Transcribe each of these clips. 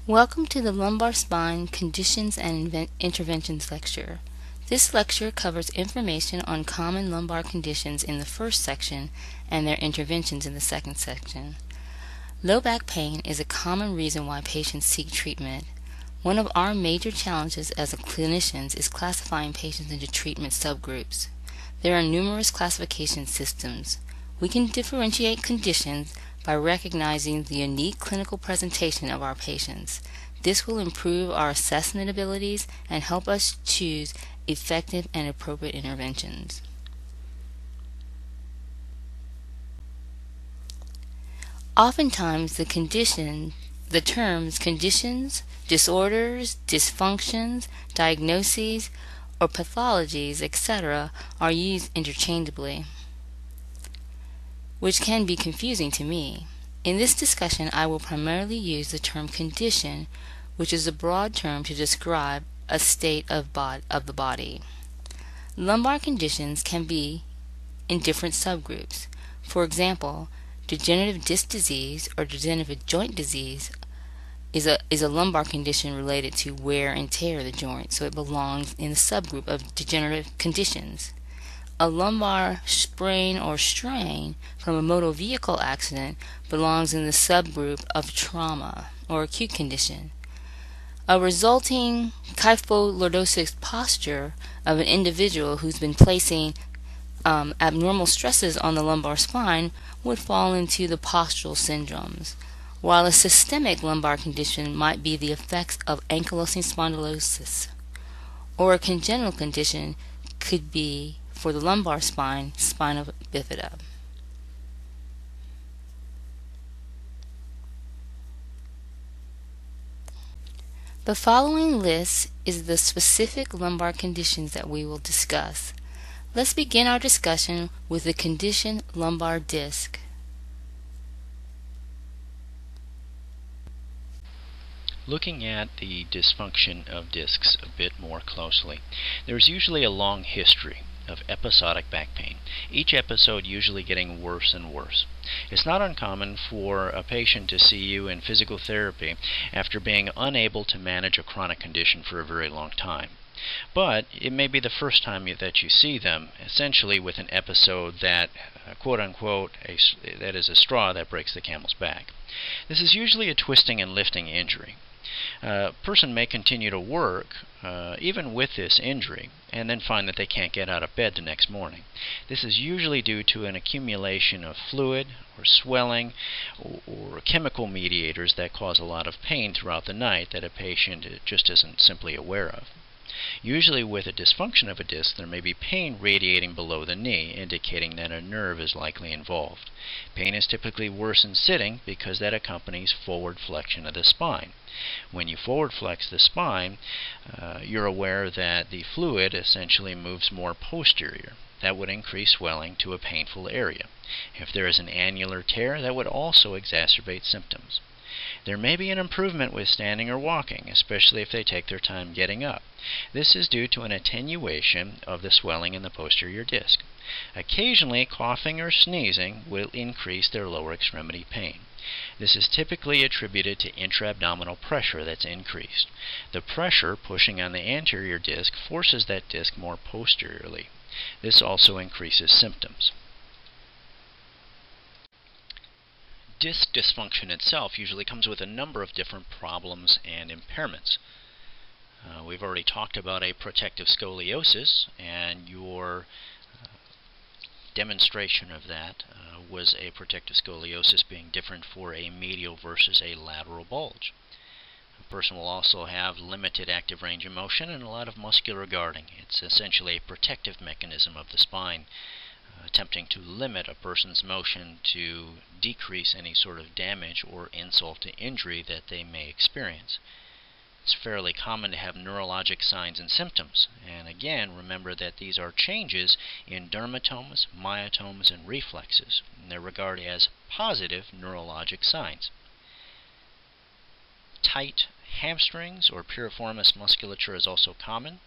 Welcome to the Lumbar Spine Conditions and Interventions lecture. This lecture covers information on common lumbar conditions in the first section and their interventions in the second section. Low back pain is a common reason why patients seek treatment. One of our major challenges as clinicians is classifying patients into treatment subgroups. There are numerous classification systems. We can differentiate conditions by recognizing the unique clinical presentation of our patients. This will improve our assessment abilities and help us choose effective and appropriate interventions. Oftentimes, the terms conditions, disorders, dysfunctions, diagnoses, or pathologies, etc., are used interchangeably, which can be confusing to me. In this discussion, I will primarily use the term condition, which is a broad term to describe a state of the body. Lumbar conditions can be in different subgroups. For example, degenerative disc disease or degenerative joint disease is a lumbar condition related to wear and tear of the joint, so it belongs in the subgroup of degenerative conditions. A lumbar sprain or strain from a motor vehicle accident belongs in the subgroup of trauma or acute condition. A resulting kypholordosis posture of an individual who's been placing abnormal stresses on the lumbar spine would fall into the postural syndromes, while a systemic lumbar condition might be the effects of ankylosing spondylosis, or a congenital condition could be, for the lumbar spine, spina bifida. The following list is the specific lumbar conditions that we will discuss. Let's begin our discussion with the condition lumbar disc. Looking at the dysfunction of discs a bit more closely, there's usually a long history of episodic back pain, each episode usually getting worse and worse. It's not uncommon for a patient to see you in physical therapy after being unable to manage a chronic condition for a very long time. But it may be the first time that you see them, essentially with an episode that, quote-unquote, that is a straw that breaks the camel's back. This is usually a twisting and lifting injury. A person may continue to work even with this injury and then find that they can't get out of bed the next morning. This is usually due to an accumulation of fluid or swelling or chemical mediators that cause a lot of pain throughout the night that a patient just isn't simply aware of. Usually with a dysfunction of a disc, there may be pain radiating below the knee, indicating that a nerve is likely involved. Pain is typically worse in sitting because that accompanies forward flexion of the spine. When you forward flex the spine, you're aware that the fluid essentially moves more posterior. That would increase swelling to a painful area. If there is an annular tear, that would also exacerbate symptoms. There may be an improvement with standing or walking, especially if they take their time getting up. This is due to an attenuation of the swelling in the posterior disc. Occasionally, coughing or sneezing will increase their lower extremity pain. This is typically attributed to intra-abdominal pressure that's increased. The pressure pushing on the anterior disc forces that disc more posteriorly. This also increases symptoms. Disc dysfunction itself usually comes with a number of different problems and impairments. We've already talked about a protective scoliosis, and your demonstration of that was a protective scoliosis being different for a medial versus a lateral bulge. A person will also have limited active range of motion and a lot of muscular guarding. It's essentially a protective mechanism of the spine, attempting to limit a person's motion to decrease any sort of damage or insult to injury that they may experience. It's fairly common to have neurologic signs and symptoms, and again, remember that these are changes in dermatomes, myotomes, and reflexes, and they're regarded as positive neurologic signs. Tight hamstrings or piriformis musculature is also common,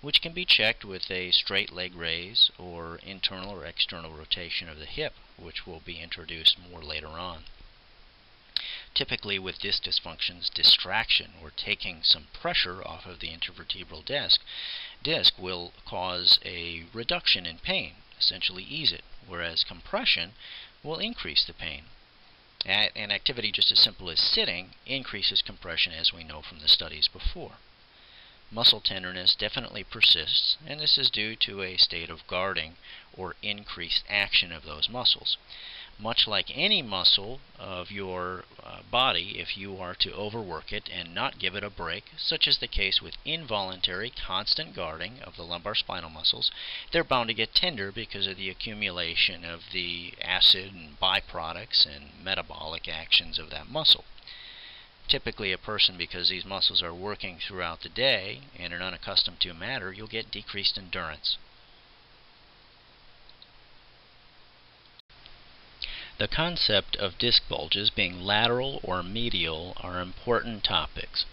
which can be checked with a straight leg raise or internal or external rotation of the hip, which will be introduced more later on. Typically with disc dysfunctions, distraction or taking some pressure off of the intervertebral disc will cause a reduction in pain, essentially ease it, whereas compression will increase the pain. And activity just as simple as sitting increases compression, as we know from the studies before. Muscle tenderness definitely persists, and this is due to a state of guarding or increased action of those muscles. Much like any muscle of your body, if you are to overwork it and not give it a break, such as the case with involuntary constant guarding of the lumbar spinal muscles, they're bound to get tender because of the accumulation of the acid and byproducts and metabolic actions of that muscle. Typically a person, because these muscles are working throughout the day and are unaccustomed to matter, you'll get decreased endurance. The concept of disc bulges being lateral or medial are important topics.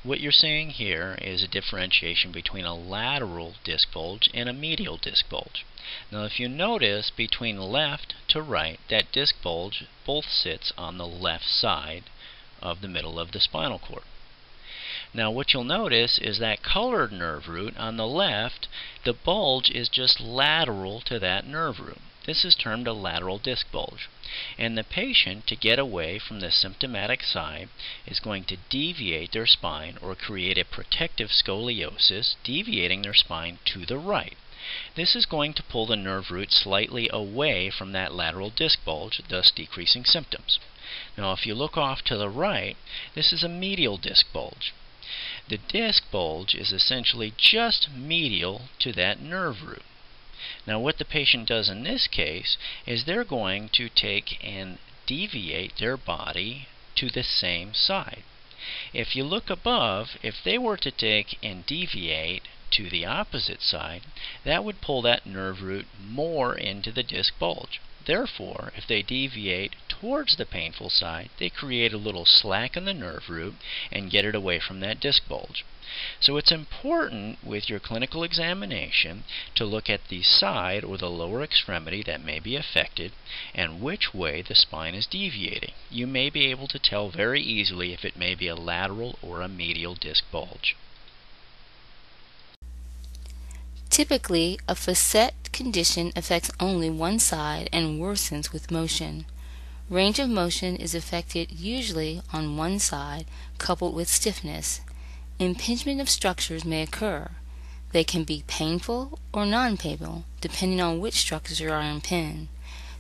What you're seeing here is a differentiation between a lateral disc bulge and a medial disc bulge. Now if you notice between left to right, that disc bulge both sits on the left side of the middle of the spinal cord. Now what you'll notice is that colored nerve root on the left, the bulge is just lateral to that nerve root. This is termed a lateral disc bulge. And the patient, to get away from the symptomatic side, is going to deviate their spine or create a protective scoliosis, deviating their spine to the right. This is going to pull the nerve root slightly away from that lateral disc bulge, thus decreasing symptoms. Now if you look off to the right, this is a medial disc bulge. The disc bulge is essentially just medial to that nerve root. Now what the patient does in this case is they're going to take and deviate their body to the same side. If you look above, if they were to take and deviate to the opposite side, that would pull that nerve root more into the disc bulge. Therefore, if they deviate towards the painful side, they create a little slack in the nerve root and get it away from that disc bulge. So it's important with your clinical examination to look at the side or the lower extremity that may be affected and which way the spine is deviating. You may be able to tell very easily if it may be a lateral or a medial disc bulge. Typically, a facet condition affects only one side and worsens with motion. Range of motion is affected usually on one side, coupled with stiffness. Impingement of structures may occur. They can be painful or non-painful, depending on which structures are impinged.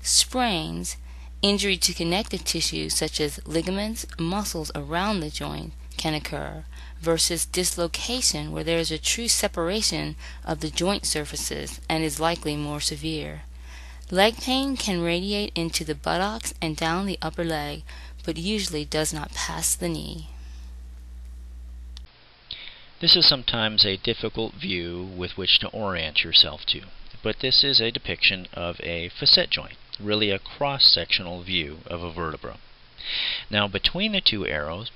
Sprains, injury to connective tissues such as ligaments, muscles around the joint, can occur, versus dislocation, where there is a true separation of the joint surfaces and is likely more severe. Leg pain can radiate into the buttocks and down the upper leg, but usually does not pass the knee. This is sometimes a difficult view with which to orient yourself to, but this is a depiction of a facet joint, really a cross-sectional view of a vertebra. Now between the two arrows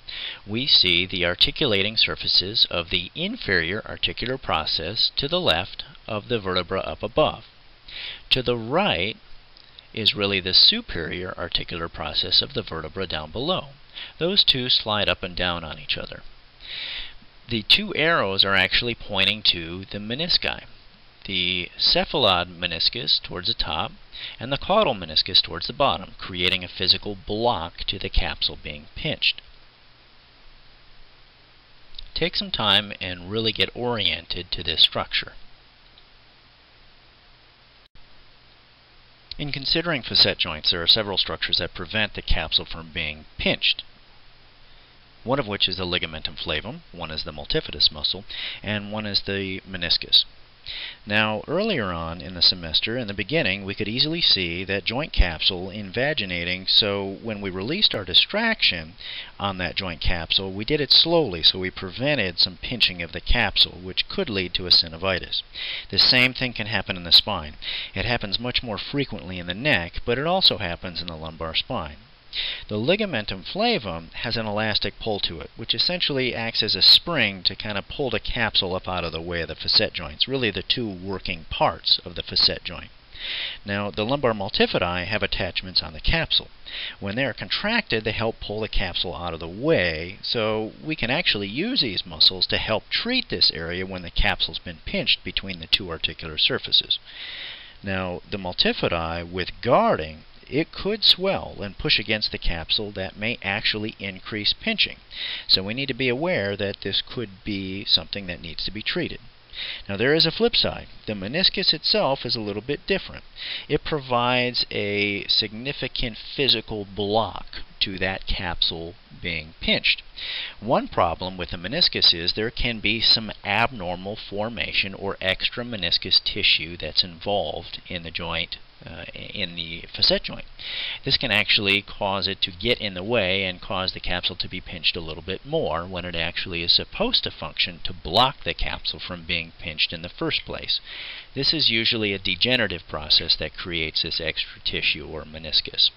we see the articulating surfaces of the inferior articular process to the left of the vertebra up above. To the right is really the superior articular process of the vertebra down below. Those two slide up and down on each other. The two arrows are actually pointing to the menisci. The cephalad meniscus towards the top and the caudal meniscus towards the bottom, creating a physical block to the capsule being pinched. Take some time and really get oriented to this structure. In considering facet joints, there are several structures that prevent the capsule from being pinched. One of which is the ligamentum flavum, one is the multifidus muscle, and one is the meniscus. Now, earlier on in the semester, in the beginning, we could easily see that joint capsule invaginating, so when we released our distraction on that joint capsule, we did it slowly, so we prevented some pinching of the capsule, which could lead to a synovitis. The same thing can happen in the spine. It happens much more frequently in the neck, but it also happens in the lumbar spine. The ligamentum flavum has an elastic pull to it, which essentially acts as a spring to kind of pull the capsule up out of the way of the facet joints, really the two working parts of the facet joint. Now, the lumbar multifidi have attachments on the capsule. When they are contracted, they help pull the capsule out of the way, so we can actually use these muscles to help treat this area when the capsule's been pinched between the two articular surfaces. Now, the multifidi, with guarding, it could swell and push against the capsule that may actually increase pinching. So we need to be aware that this could be something that needs to be treated. Now there is a flip side. The meniscus itself is a little bit different. It provides a significant physical block to that capsule being pinched. One problem with the meniscus is there can be some abnormal formation or extra meniscus tissue that's involved in the joint, in the facet joint. This can actually cause it to get in the way and cause the capsule to be pinched a little bit more when it actually is supposed to function to block the capsule from being pinched in the first place. This is usually a degenerative process that creates this extra tissue or meniscus.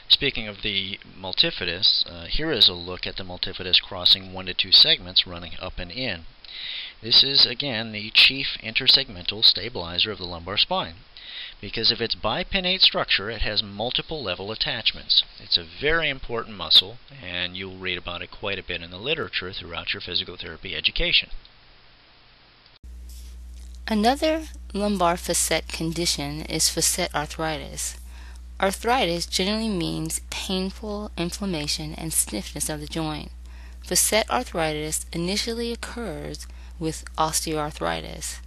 Speaking of the multifidus, here is a look at the multifidus crossing 1 to 2 segments running up and in. This is, again, the chief intersegmental stabilizer of the lumbar spine. Because of its bipinnate structure, it has multiple level attachments. It's a very important muscle, and you'll read about it quite a bit in the literature throughout your physical therapy education. Another lumbar facet condition is facet arthritis. Arthritis generally means painful inflammation and stiffness of the joint. Facet arthritis initially occurs with osteoarthritis,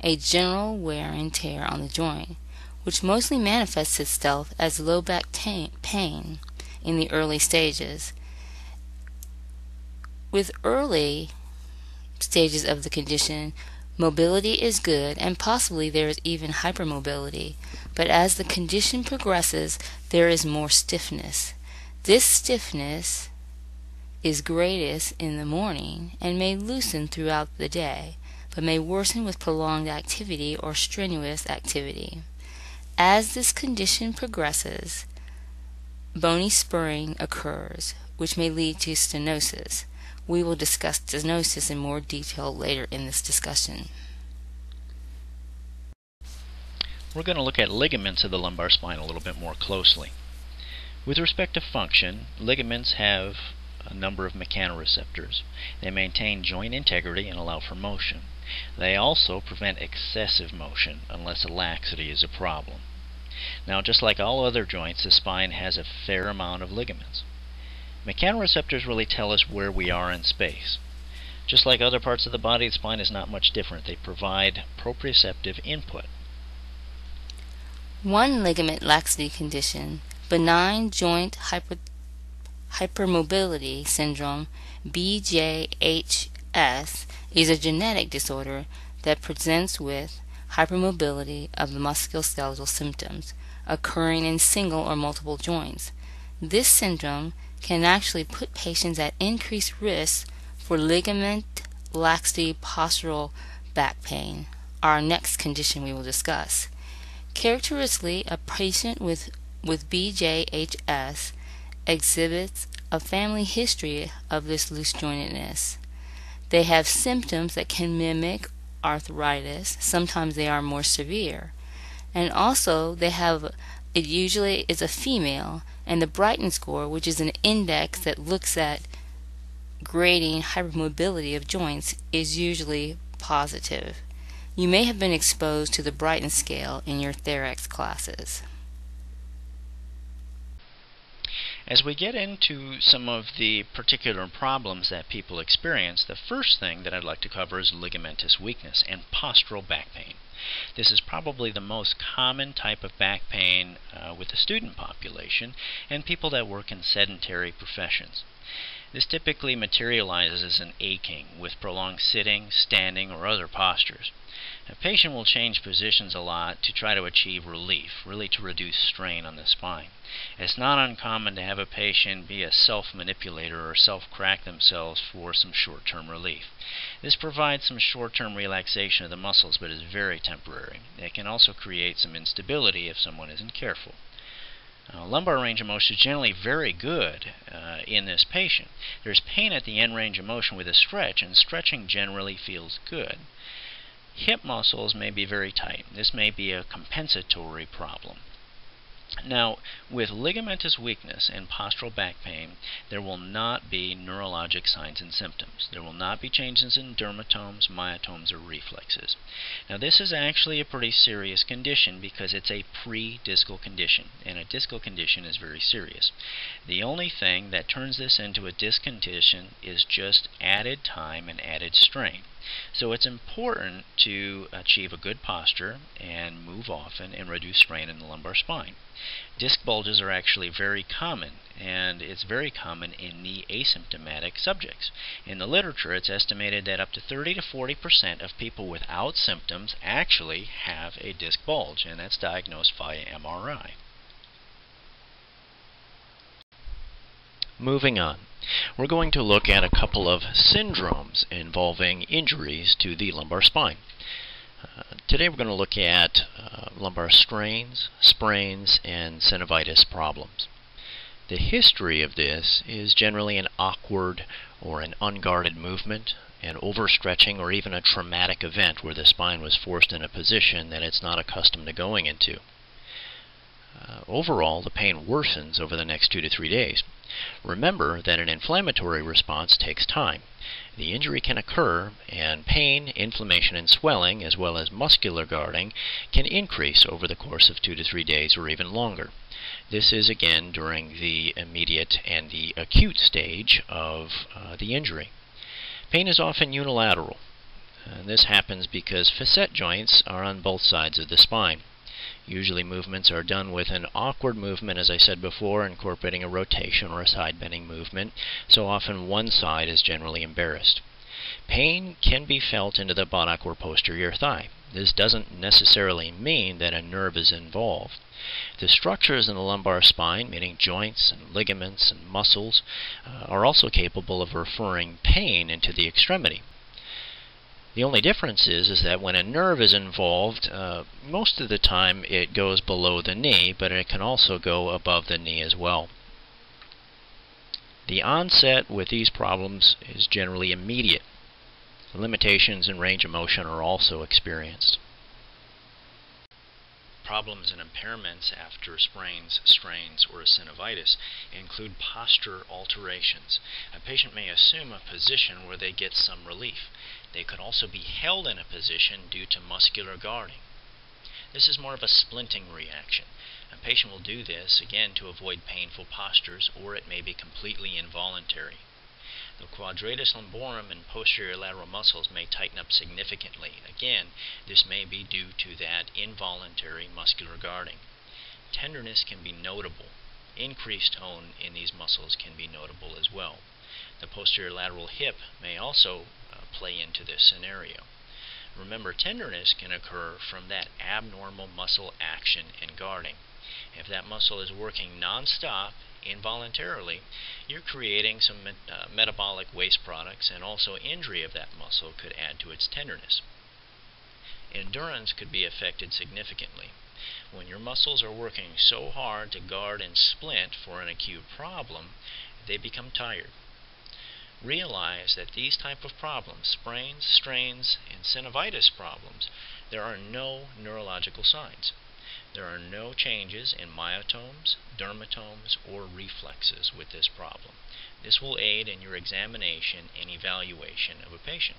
a general wear and tear on the joint, which mostly manifests itself as low back pain in the early stages. With early stages of the condition, mobility is good and possibly there is even hypermobility, but as the condition progresses, there is more stiffness. This stiffness is greatest in the morning and may loosen throughout the day, but may worsen with prolonged activity or strenuous activity. As this condition progresses, bony spurring occurs, which may lead to stenosis. We will discuss stenosis in more detail later in this discussion. We're going to look at ligaments of the lumbar spine a little bit more closely. With respect to function, ligaments have a number of mechanoreceptors. They maintain joint integrity and allow for motion. They also prevent excessive motion unless laxity is a problem. Now, just like all other joints, the spine has a fair amount of ligaments. Mechanoreceptors really tell us where we are in space. Just like other parts of the body, the spine is not much different. They provide proprioceptive input. One ligament laxity condition, benign joint hypermobility syndrome, BJHS, is a genetic disorder that presents with hypermobility of the musculoskeletal symptoms occurring in single or multiple joints. This syndrome can actually put patients at increased risk for ligament laxity postural back pain, our next condition we will discuss. Characteristically, a patient with BJHS exhibits a family history of this loose jointedness. They have symptoms that can mimic arthritis. Sometimes they are more severe. And also it usually is a female, and the Brighton score, which is an index that looks at grading hypermobility of joints, is usually positive. You may have been exposed to the Brighton scale in your Therex classes. As we get into some of the particular problems that people experience, the first thing that I'd like to cover is ligamentous weakness and postural back pain. This is probably the most common type of back pain with the student population and people that work in sedentary professions. This typically materializes as an aching with prolonged sitting, standing, or other postures. A patient will change positions a lot to try to achieve relief, really to reduce strain on the spine. It's not uncommon to have a patient be a self-manipulator or self-crack themselves for some short-term relief. This provides some short-term relaxation of the muscles, but is very temporary. It can also create some instability if someone isn't careful. Lumbar range of motion is generally very good in this patient. There's pain at the end range of motion with a stretch, and stretching generally feels good. Hip muscles may be very tight. This may be a compensatory problem. Now, with ligamentous weakness and postural back pain, there will not be neurologic signs and symptoms. There will not be changes in dermatomes, myotomes, or reflexes. Now, this is actually a pretty serious condition because it's a pre-discal condition, and a discal condition is very serious. The only thing that turns this into a disc condition is just added time and added strain. So it's important to achieve a good posture and move often and reduce strain in the lumbar spine. Disc bulges are actually very common, and it's very common in the asymptomatic subjects. In the literature, it's estimated that up to 30 to 40% of people without symptoms actually have a disc bulge, and that's diagnosed via MRI. Moving on. We're going to look at a couple of syndromes involving injuries to the lumbar spine. Today we're going to look at lumbar strains, sprains, and synovitis problems. The history of this is generally an awkward or an unguarded movement, an overstretching, or even a traumatic event where the spine was forced in a position that it's not accustomed to going into. Overall, the pain worsens over the next 2 to 3 days. Remember that an inflammatory response takes time. The injury can occur, and pain, inflammation, and swelling, as well as muscular guarding, can increase over the course of 2 to 3 days or even longer. This is again during the immediate and the acute stage of the injury. Pain is often unilateral. This happens because facet joints are on both sides of the spine. Usually movements are done with an awkward movement, as I said before, incorporating a rotation or a side bending movement, so often one side is generally embarrassed. Pain can be felt into the buttock or posterior thigh. This doesn't necessarily mean that a nerve is involved. The structures in the lumbar spine, meaning joints and ligaments and muscles, are also capable of referring pain into the extremity. The only difference is that when a nerve is involved, most of the time it goes below the knee, but it can also go above the knee as well. The onset with these problems is generally immediate. Limitations in range of motion are also experienced. Problems and impairments after sprains, strains, or a synovitis include posture alterations. A patient may assume a position where they get some relief. They could also be held in a position due to muscular guarding. This is more of a splinting reaction. A patient will do this, again, to avoid painful postures, or it may be completely involuntary. The quadratus lumborum and posterior lateral muscles may tighten up significantly. Again, this may be due to that involuntary muscular guarding. Tenderness can be notable. Increased tone in these muscles can be notable as well. The posterior lateral hip may also play into this scenario. Remember, tenderness can occur from that abnormal muscle action and guarding. If that muscle is working non-stop, involuntarily, you're creating some metabolic waste products, and also injury of that muscle could add to its tenderness. Endurance could be affected significantly. When your muscles are working so hard to guard and splint for an acute problem, they become tired. Realize that these type of problems, sprains, strains, and synovitis problems, there are no neurological signs. There are no changes in myotomes, dermatomes, or reflexes with this problem. This will aid in your examination and evaluation of a patient.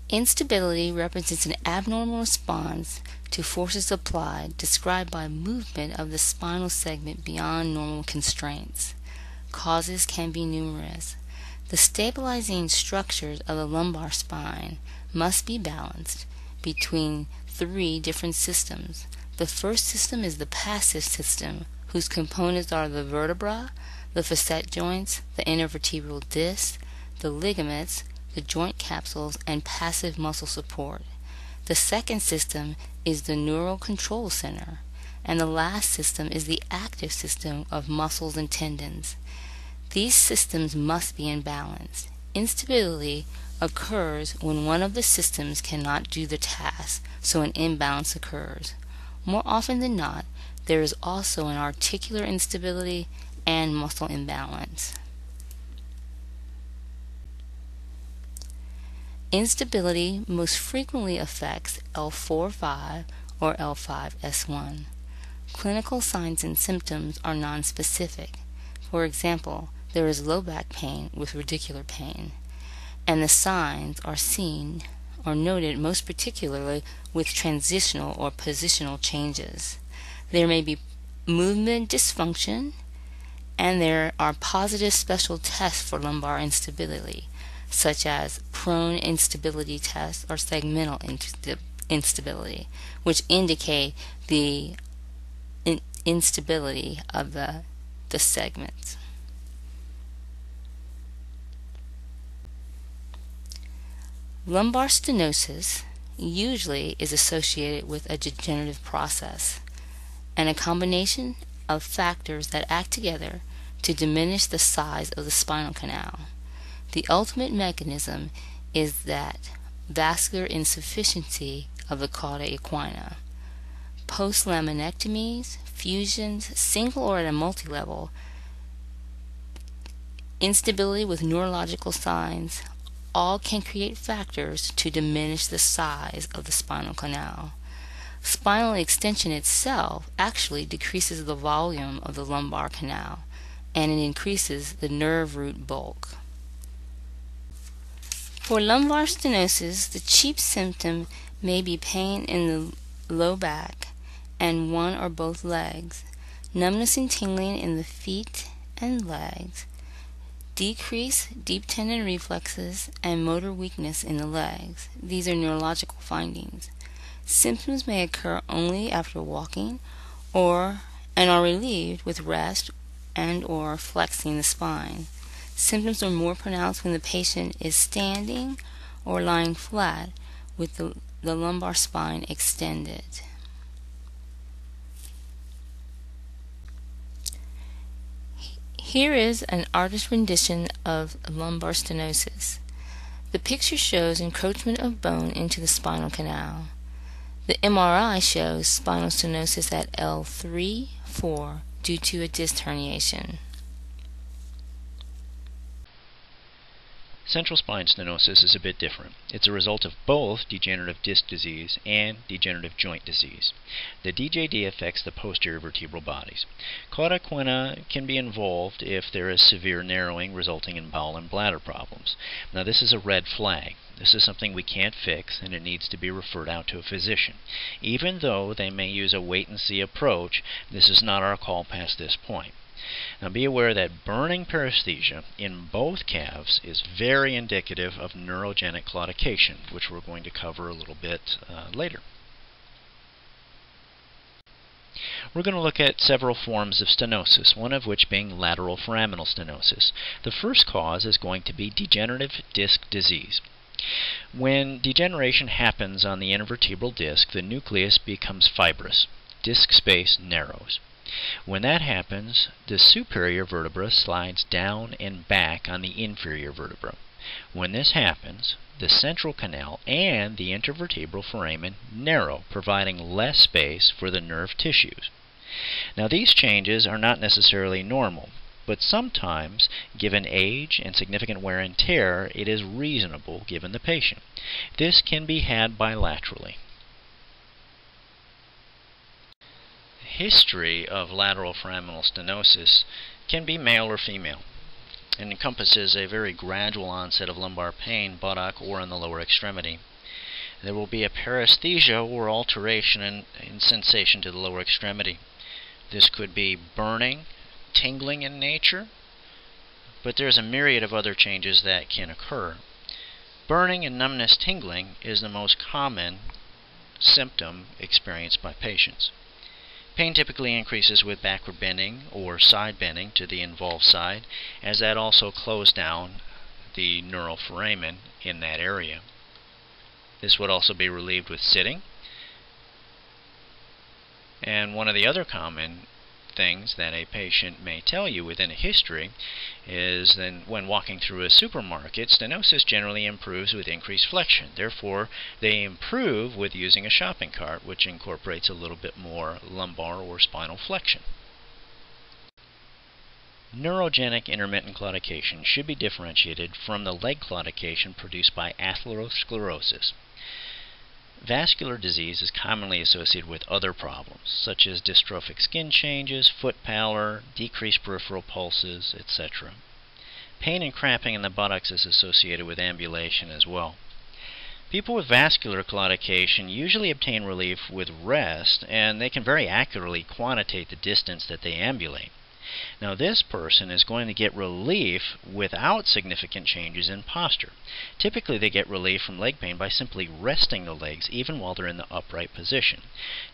Instability represents an abnormal response to forces applied, described by movement of the spinal segment beyond normal constraints. Causes can be numerous. The stabilizing structures of the lumbar spine must be balanced between 3 different systems. The first system is the passive system, whose components are the vertebra, the facet joints, the intervertebral disc, the ligaments, the joint capsules, and passive muscle support. The second system is the neural control center, and the last system is the active system of muscles and tendons. These systems must be in balance. Instability occurs when one of the systems cannot do the task, so an imbalance occurs. More often than not, there is also an articular instability and muscle imbalance. Instability most frequently affects L4-5 or L5-S1. Clinical signs and symptoms are nonspecific. For example, there is low back pain with radicular pain, and the signs are seen or noted most particularly with transitional or positional changes. There may be movement dysfunction, and there are positive special tests for lumbar instability, such as prone instability tests or segmental instability, which indicate the instability of the segments. Lumbar stenosis usually is associated with a degenerative process and a combination of factors that act together to diminish the size of the spinal canal. The ultimate mechanism is that vascular insufficiency of the cauda equina. Post-laminectomies, fusions, single or at a multi-level, instability with neurological signs, all can create factors to diminish the size of the spinal canal. Spinal extension itself actually decreases the volume of the lumbar canal, and it increases the nerve root bulk. For lumbar stenosis, the chief symptom may be pain in the low back and one or both legs, numbness and tingling in the feet and legs, decreased deep tendon reflexes, and motor weakness in the legs. These are neurological findings. Symptoms may occur only after walking and are relieved with rest and or flexing the spine. Symptoms are more pronounced when the patient is standing or lying flat with the lumbar spine extended. Here is an artist's rendition of lumbar stenosis. The picture shows encroachment of bone into the spinal canal. The MRI shows spinal stenosis at L3-4 due to a disc herniation. Central spine stenosis is a bit different. It's a result of both degenerative disc disease and degenerative joint disease. The DJD affects the posterior vertebral bodies. Cauda equina can be involved if there is severe narrowing resulting in bowel and bladder problems. Now this is a red flag. This is something we can't fix, and it needs to be referred out to a physician. Even though they may use a wait-and-see approach, this is not our call past this point. Now be aware that burning paresthesia in both calves is very indicative of neurogenic claudication, which we're going to cover a little bit later. We're going to look at several forms of stenosis, one of which being lateral foraminal stenosis. The first cause is going to be degenerative disc disease. When degeneration happens on the intervertebral disc, the nucleus becomes fibrous. Disc space narrows. When that happens, the superior vertebra slides down and back on the inferior vertebra. When this happens, the central canal and the intervertebral foramen narrow, providing less space for the nerve tissues. Now these changes are not necessarily normal, but sometimes, given age and significant wear and tear, it is reasonable given the patient. This can be had bilaterally. History of lateral foraminal stenosis can be male or female and encompasses a very gradual onset of lumbar pain, buttock, or in the lower extremity. There will be a paresthesia or alteration in sensation to the lower extremity. This could be burning, tingling in nature, but there's a myriad of other changes that can occur. Burning and numbness tingling is the most common symptom experienced by patients. Pain typically increases with backward bending or side bending to the involved side, as that also closes down the neural foramen in that area. This would also be relieved with sitting. And one of the other common things that a patient may tell you within a history is that when walking through a supermarket, stenosis generally improves with increased flexion. Therefore, they improve with using a shopping cart, which incorporates a little bit more lumbar or spinal flexion. Neurogenic intermittent claudication should be differentiated from the leg claudication produced by atherosclerosis. Vascular disease is commonly associated with other problems, such as dystrophic skin changes, foot pallor, decreased peripheral pulses, etc. Pain and cramping in the buttocks is associated with ambulation as well. People with vascular claudication usually obtain relief with rest, and they can very accurately quantitate the distance that they ambulate. Now, this person is going to get relief without significant changes in posture. Typically, they get relief from leg pain by simply resting the legs even while they're in the upright position.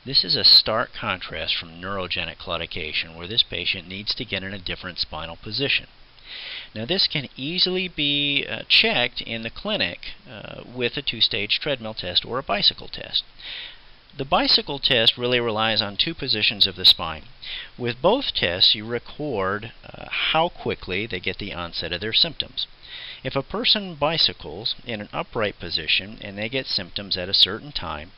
This is a stark contrast from neurogenic claudication, where this patient needs to get in a different spinal position. Now, this can easily be checked in the clinic with a two-stage treadmill test or a bicycle test. The bicycle test really relies on two positions of the spine. With both tests, you record how quickly they get the onset of their symptoms. If a person bicycles in an upright position and they get symptoms at a certain time,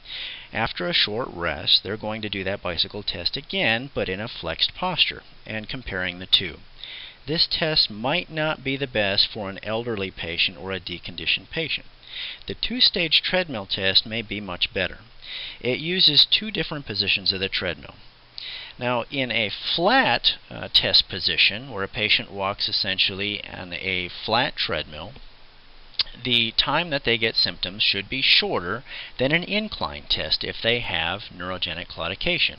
after a short rest, they're going to do that bicycle test again, but in a flexed posture, and comparing the two. This test might not be the best for an elderly patient or a deconditioned patient. The two-stage treadmill test may be much better. It uses two different positions of the treadmill. Now, in a flat test position, where a patient walks essentially on a flat treadmill, the time that they get symptoms should be shorter than an incline test if they have neurogenic claudication.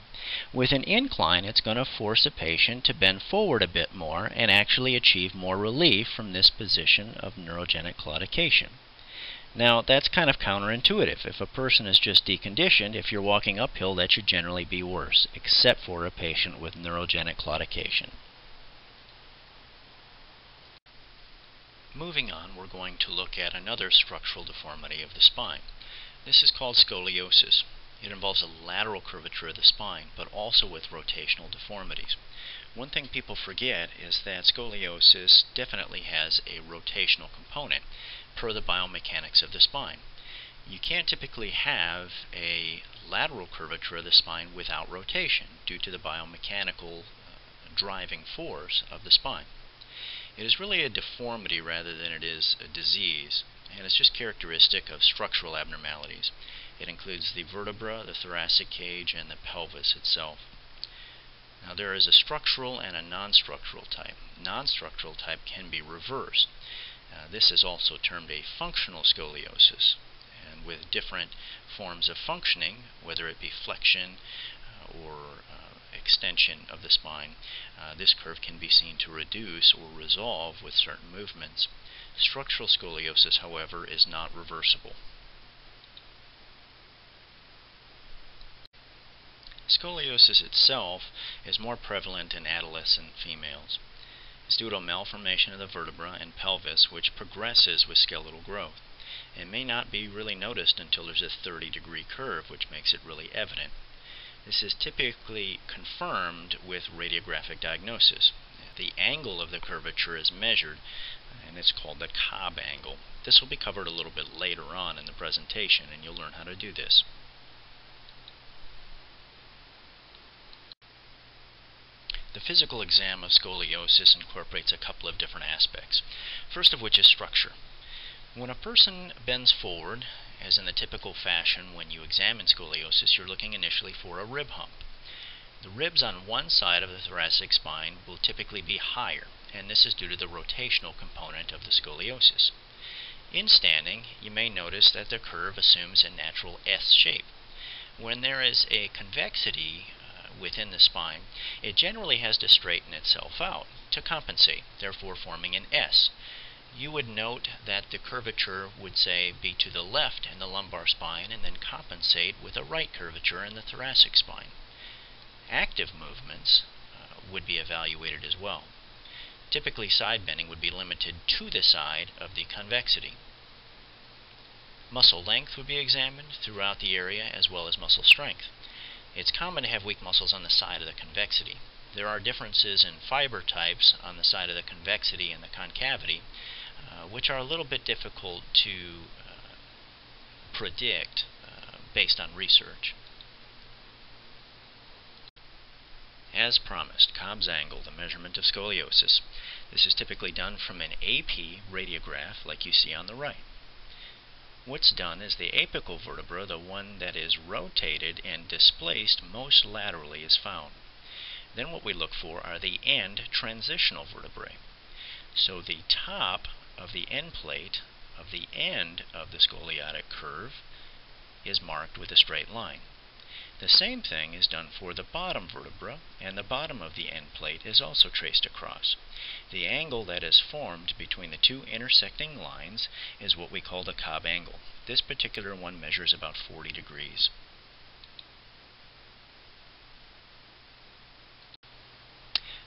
With an incline, it's going to force a patient to bend forward a bit more and actually achieve more relief from this position of neurogenic claudication. Now, that's kind of counterintuitive. If a person is just deconditioned, if you're walking uphill, that should generally be worse, except for a patient with neurogenic claudication. Moving on, we're going to look at another structural deformity of the spine. This is called scoliosis. It involves a lateral curvature of the spine, but also with rotational deformities. One thing people forget is that scoliosis definitely has a rotational component per the biomechanics of the spine. You can't typically have a lateral curvature of the spine without rotation due to the biomechanical driving force of the spine. It is really a deformity rather than it is a disease, and it's just characteristic of structural abnormalities. It includes the vertebra, the thoracic cage, and the pelvis itself. Now, there is a structural and a non-structural type. Non-structural type can be reversed. This is also termed a functional scoliosis, and with different forms of functioning, whether it be flexion or extension of the spine, this curve can be seen to reduce or resolve with certain movements. Structural scoliosis, however, is not reversible. Scoliosis itself is more prevalent in adolescent females. It's due to a malformation of the vertebra and pelvis which progresses with skeletal growth. It may not be really noticed until there's a 30-degree curve, which makes it really evident. This is typically confirmed with radiographic diagnosis. The angle of the curvature is measured, and it's called the Cobb angle. This will be covered a little bit later on in the presentation, and you'll learn how to do this. The physical exam of scoliosis incorporates a couple of different aspects, first of which is structure. When a person bends forward, as in the typical fashion when you examine scoliosis, you're looking initially for a rib hump. The ribs on one side of the thoracic spine will typically be higher, and this is due to the rotational component of the scoliosis. In standing, you may notice that the curve assumes a natural S shape. When there is a convexity within the spine, it generally has to straighten itself out to compensate, therefore forming an S. You would note that the curvature would, say, be to the left in the lumbar spine and then compensate with a right curvature in the thoracic spine. Active movements would be evaluated as well. Typically, side bending would be limited to the side of the convexity. Muscle length would be examined throughout the area, as well as muscle strength. It's common to have weak muscles on the side of the convexity. There are differences in fiber types on the side of the convexity and the concavity, which are a little bit difficult to predict based on research. As promised, Cobb's angle, the measurement of scoliosis. This is typically done from an AP radiograph like you see on the right. What's done is the apical vertebra, the one that is rotated and displaced most laterally, is found. Then what we look for are the end transitional vertebrae. So the top of the end plate of the end of the scoliotic curve is marked with a straight line. The same thing is done for the bottom vertebra, and the bottom of the end plate is also traced across. The angle that is formed between the two intersecting lines is what we call the Cobb angle. This particular one measures about 40 degrees.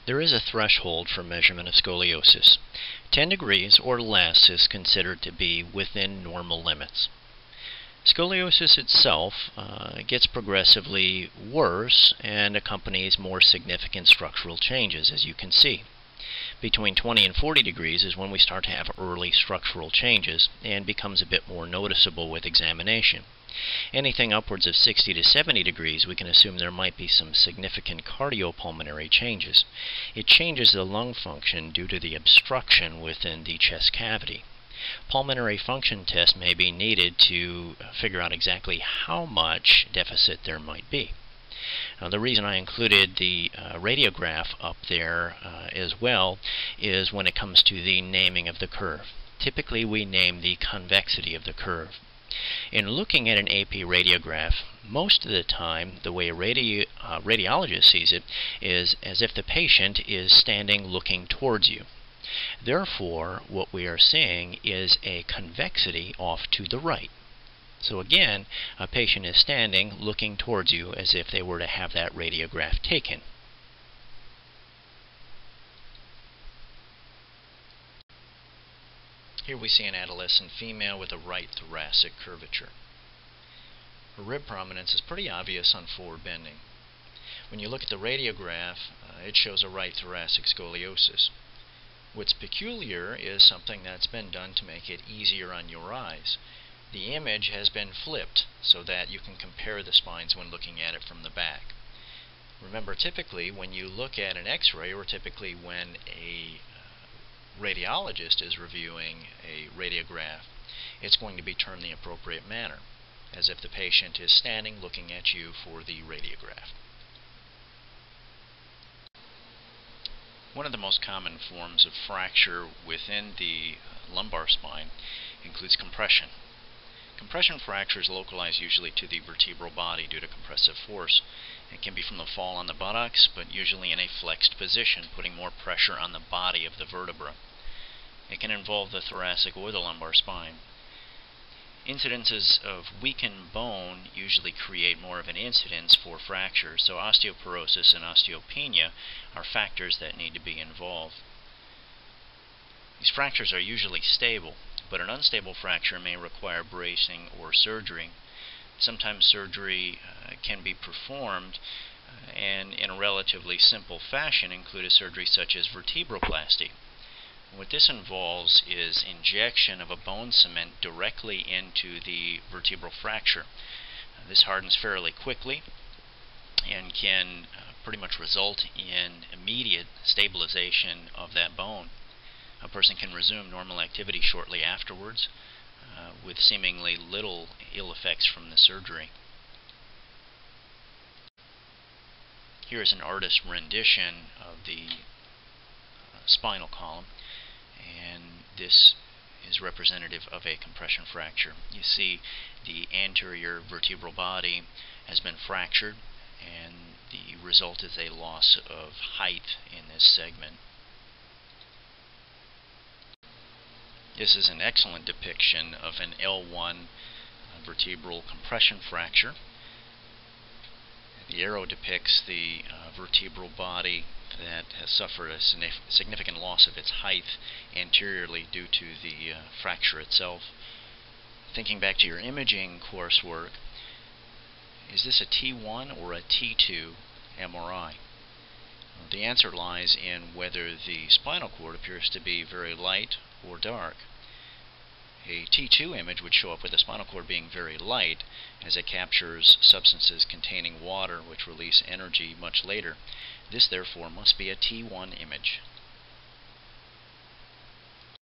There is a threshold for measurement of scoliosis. 10 degrees or less is considered to be within normal limits. Scoliosis itself gets progressively worse and accompanies more significant structural changes, as you can see. Between 20 and 40 degrees is when we start to have early structural changes and becomes a bit more noticeable with examination. Anything upwards of 60 to 70 degrees, we can assume there might be some significant cardiopulmonary changes. It changes the lung function due to the obstruction within the chest cavity. Pulmonary function tests may be needed to figure out exactly how much deficit there might be. Now, the reason I included the radiograph up there as well is when it comes to the naming of the curve. Typically we name the convexity of the curve. In looking at an AP radiograph, most of the time the way a radiologist sees it is as if the patient is standing looking towards you. Therefore, what we are seeing is a convexity off to the right. So again, a patient is standing looking towards you as if they were to have that radiograph taken. Here we see an adolescent female with a right thoracic curvature. Her rib prominence is pretty obvious on forward bending. When you look at the radiograph, it shows a right thoracic scoliosis. What's peculiar is something that's been done to make it easier on your eyes. The image has been flipped so that you can compare the spines when looking at it from the back. Remember, typically when you look at an x-ray, or typically when a radiologist is reviewing a radiograph, it's going to be turned the appropriate manner, as if the patient is standing looking at you for the radiograph. One of the most common forms of fracture within the lumbar spine includes compression. Compression fractures localize usually to the vertebral body due to compressive force. It can be from the fall on the buttocks, but usually in a flexed position, putting more pressure on the body of the vertebra. It can involve the thoracic or the lumbar spine. Incidences of weakened bone usually create more of an incidence for fractures, so osteoporosis and osteopenia are factors that need to be involved. These fractures are usually stable, but an unstable fracture may require bracing or surgery. Sometimes surgery can be performed and in a relatively simple fashion include a surgery such as vertebroplasty. What this involves is injection of a bone cement directly into the vertebral fracture. This hardens fairly quickly and can pretty much result in immediate stabilization of that bone. A person can resume normal activity shortly afterwards with seemingly little ill effects from the surgery. Here is an artist's rendition of the spinal column, and this is representative of a compression fracture. You see the anterior vertebral body has been fractured, and the result is a loss of height in this segment. This is an excellent depiction of an L1 vertebral compression fracture. The arrow depicts the vertebral body that has suffered a significant loss of its height anteriorly due to the fracture itself. Thinking back to your imaging coursework, is this a T1 or a T2 MRI? Well, the answer lies in whether the spinal cord appears to be very light or dark. A T2 image would show up with the spinal cord being very light, as it captures substances containing water which release energy much later. This therefore must be a T1 image.